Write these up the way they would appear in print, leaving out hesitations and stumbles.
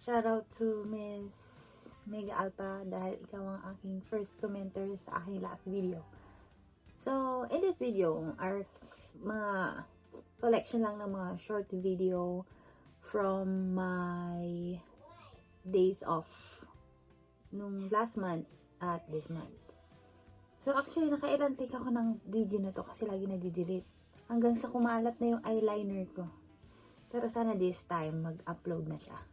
Shoutout to Miss Mega Alpha dahil ikaw ang aking first commenter sa aking last video. So, in this video, are mga selection lang ng mga short video from my days off nung last month at this month. So, actually, nakailan take ako ng video na to kasi lagi nadidelete. Hanggang sa kumalat na yung eyeliner ko. Pero sana this time, mag-upload na siya.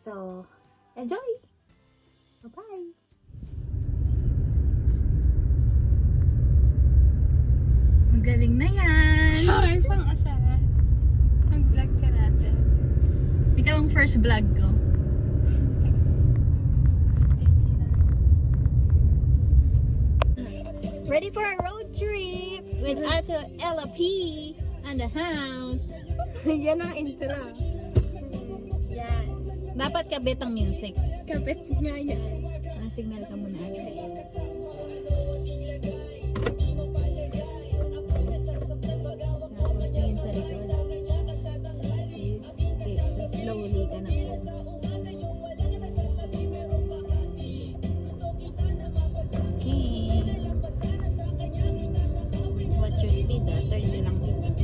So, enjoy! Bye-bye! Magaling na yan! Sorry, pang asara. Mag-vlog ka natin. Ito ang first vlog ko. Ready for a road trip with Ato Ella P and the house. Yan ang intro. Yan. Dapat kabit ang music. Kapit nga yan. Signal ka muna. Tapos tingin sa likod. Okay, slowly ka na. Okay. Watch your speed, 30 lang dito.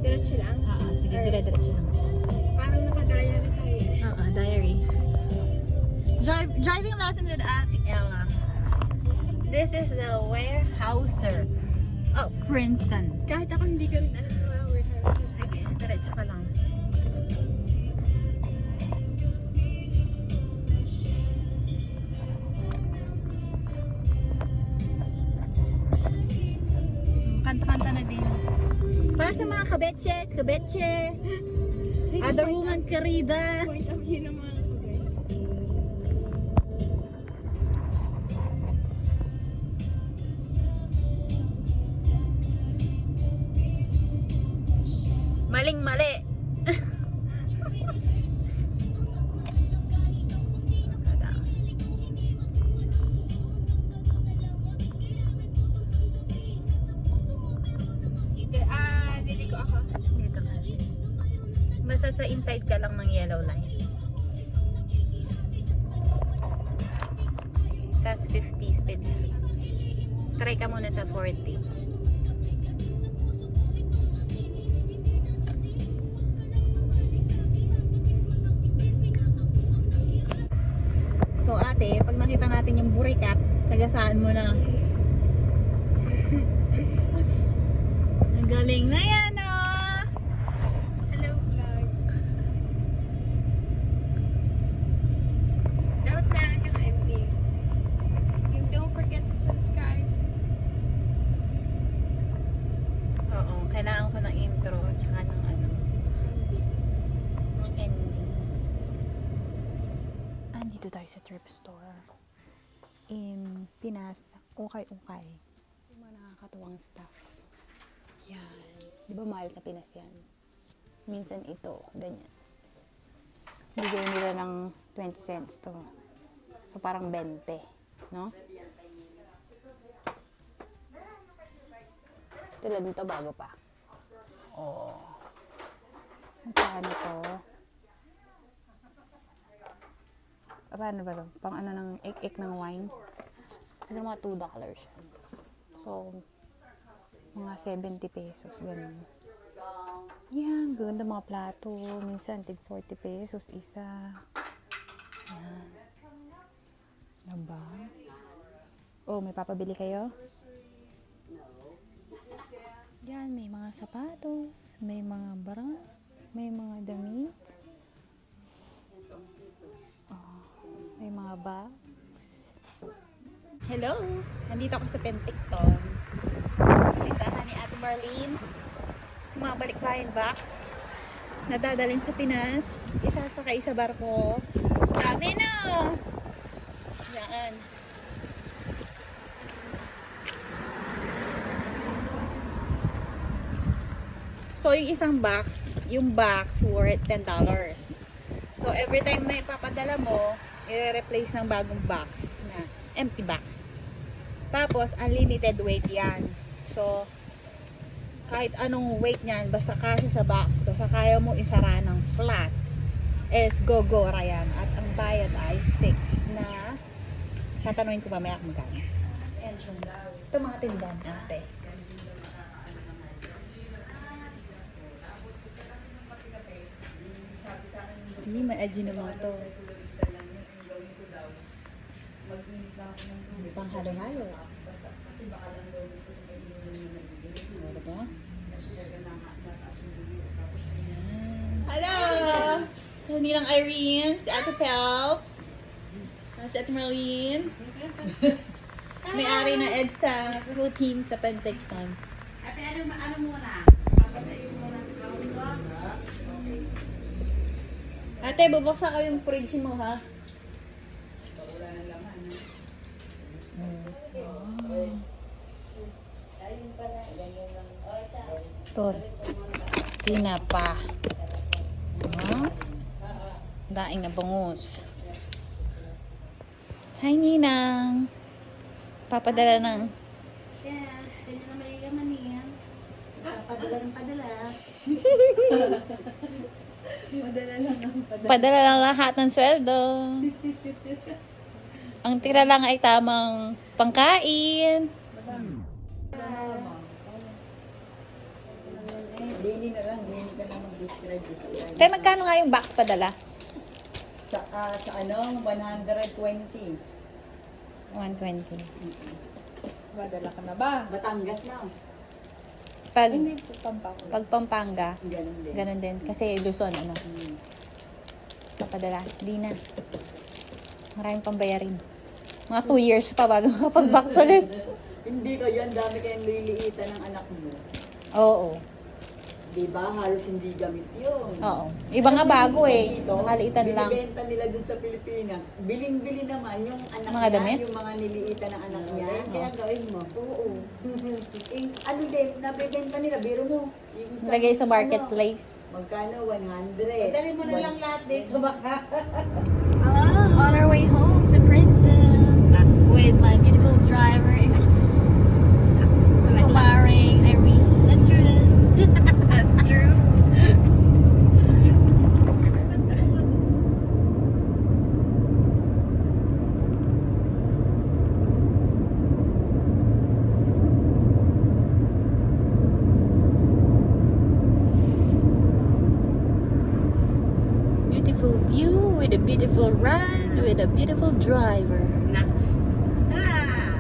Diretso lang. Sige, dire-diretso lang. Parang nakadaya na tayo. Diary. Driving lesson with Ate Ella. This is the Warehouser. Oh, Princeton. Kahit ako hindi ko rin alam sa mga warehouse. Sige, diretso ka lang. Kanta-kanta na din. Para sa mga kabetches, kabetche. Other woman karida. Point of view ng mga kabay. Maling-mali. Dili ko ako. Dito na. Basta sa inside ka lang ng yellow line. Tapos 50 speed. Try ka muna sa 40. So ate, pag nakita natin yung burikat, sagasaan mo na. Ang galing na yan, oh! Hello, vlog. Dapat meron kang ending. Yung don't forget to subscribe. Oo, kailangan ko ng intro, tsaka ng ano, ng ending. Andito tayo sa thrift store. In Pinas, ukay-ukay. Yung mga nakakatuwang stuff. Yan. Di ba mahal sa Pinas yan? Minsan ito, ganyan. Bigay nila ng 20 cents to. So parang 20, no? Tulad nito bago pa. Oh. Paano to? Paano ba to? Pang ano ng ek-ek ng wine? Siguro mga $2 siya. So, mga 70 pesos. Ganun. Yan. Ganda mga plato. Minsan, tig 40 pesos isa. Yan. Diba? Oh, may papabili kayo? Yan, may mga sapatos, may mga bra, may mga damit, may mga bags. Hello! Nandito ako sa Penticton. Tindahan ni Ate Marlene. Mga balikbayan box na dadalhin sa Pinas. Isasakay sa barko. Dami na! Yan. So, yung isang box, yung box worth $10. So, every time may papadala mo, i-replace ng bagong box na empty box. Tapos, unlimited weight yan. So, kahit anong weight niyan, basta kasya sa box, basta kaya mo isara ng flat, is gogora yan. At ang bayad ay fixed na, tatanungin ko mamaya kung magkano. Ayan siya. Ito mga tindahan, ate. Sige, may Ajinomoto. Pang halo-halo. Diba? Hello! Hindi lang Irene, si Ate Pelps. Si Ate Marlene. May-ari na EDSA routine sa Penticton. Ate, ano muna? Papatayin muna sa kawin ko? Ate, bubuksan ko yung fridge mo, ha? Wala na laman. Ito. Tinapa. Daing na bangus. Hi, Ninang. Papadala ng... Yes, ganyan na may yaman yan. Padala ng padala. Padala lang lahat ng sweldo. Ang tira lang ay tamang pangkain. Dini na lang, dini ka lang mag-describe. Tay, magkano nga yung box padala? Sa ano, 120. 120. Padala ka na ba? Batangas na. Pag, Hindi po pampako. pag Pampanga, Ganun din. ganun din. Kasi Luzon, ano, Hmm. papadala. Di na. Maraming pambayarin. Mga 2 years pa bago makapag-box ulit. Hindi kayo, ang dami kayong liliitan ng anak mo. Oo. Diba? Halos hindi gamit yun. Oo. Iba nga bago Isa eh. dito, Nakaliitan lang. binibenta nila dun sa Pilipinas. Biling-bili naman yung anak Mga niya, damit? yung mga niliitan ng anak niya. Ginagawin mo. Oo. Ano din, nabibenta nila, biro mo. Yung Lagay sa ano, marketplace. magkano? 100. Dali mo na lang lahat dito baka. On our way home to Princeton with my beautiful driver, Kumaring Irene. That's true. That's true. Beautiful view with a beautiful ride with a beautiful driver. Next. Ah!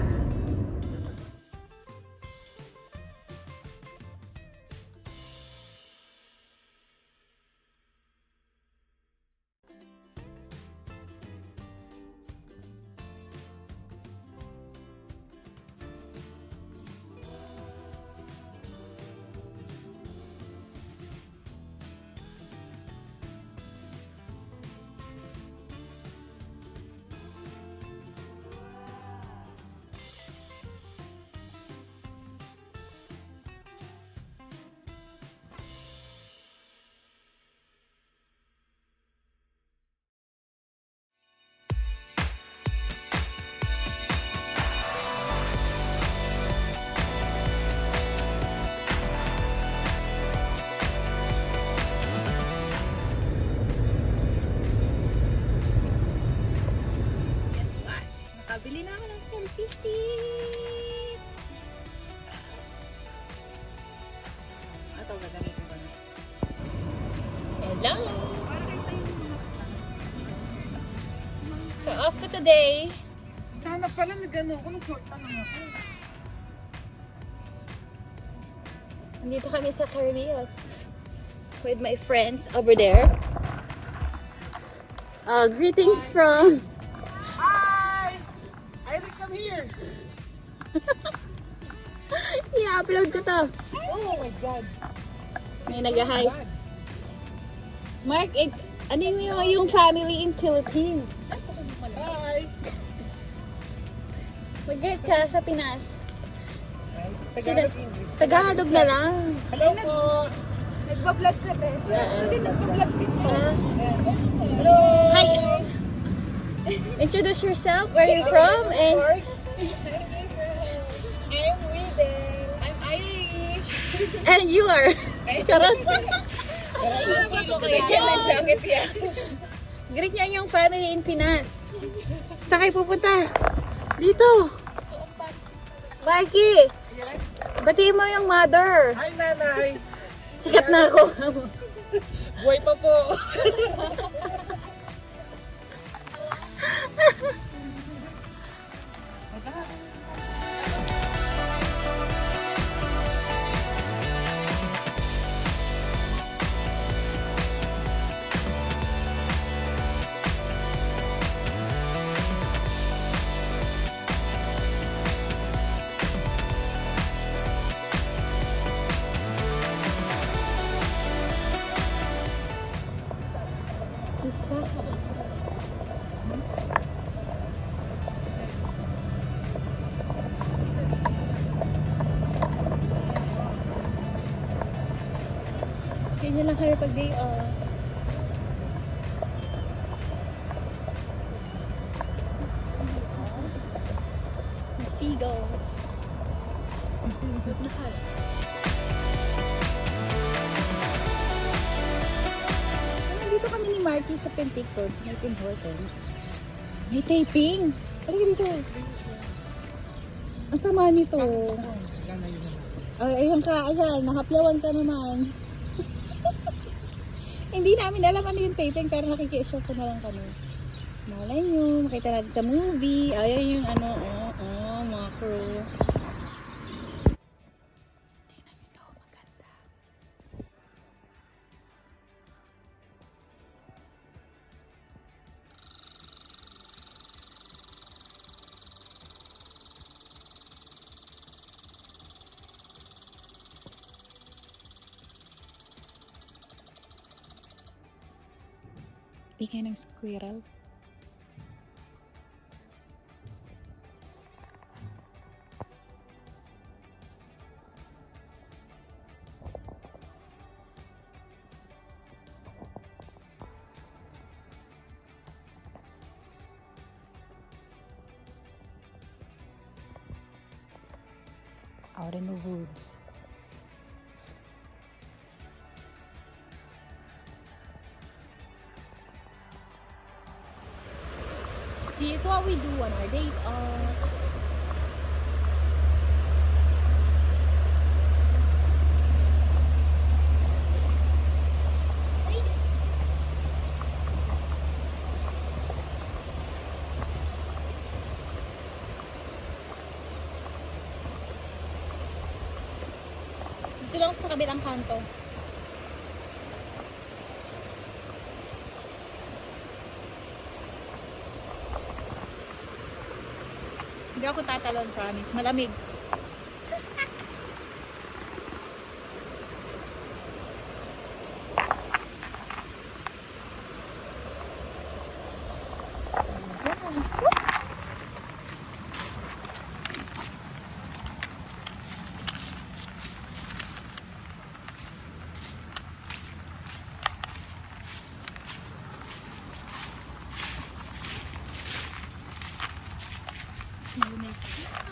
Nakabili na ako ng selfie stick. Ito, gagamitin ko na. Hello! So, off to today. Sana pala nag-ano ako, nag-short ako. Nandito kami sa Carrios with my friends over there. Greetings from... Hi! Iris, come here! I-upload ko to. Oh my God! May nag-hi. Mark, ano yung family in Philippines? Hi! Mag-greet ka sa Pinas. Tagalog English. Tagalog na lang. Hello po! Nagbablog ka ba? Hindi nagbablog dito. Hello! Hi! Introduce yourself, where are you from, and... I'm reading. I'm Irish. And you are. Charot. Yan ang jacket yan. Greet niyo yung family in Pinas. Saan kayo pupunta? Dito. Mikey! Batiin mo yung mother. Hi, nanay. Sikat na ako. Buhay pa po. Ganyan lang kami pag day off. The seagulls. Nandito kami ni Marky sa Penticod, may Tim Hortons. May taping! Halika dito. Ang sama nito. Ay, ayun ka, ayan, nakapyawan ka naman. Hindi namin alam ano yung taping, pero nakikiisyosa na lang kami. Malay nyo, makita natin sa movie. Ayan yung ano, mga crew. Tingnan nyo to, maganda. Tingnan ng squirrel. Out in the woods. This is what we do on our days off. Nice. Dito lang ako sa kabilang kanto. Hindi ako tatalon, promise. Malamig. See you next time.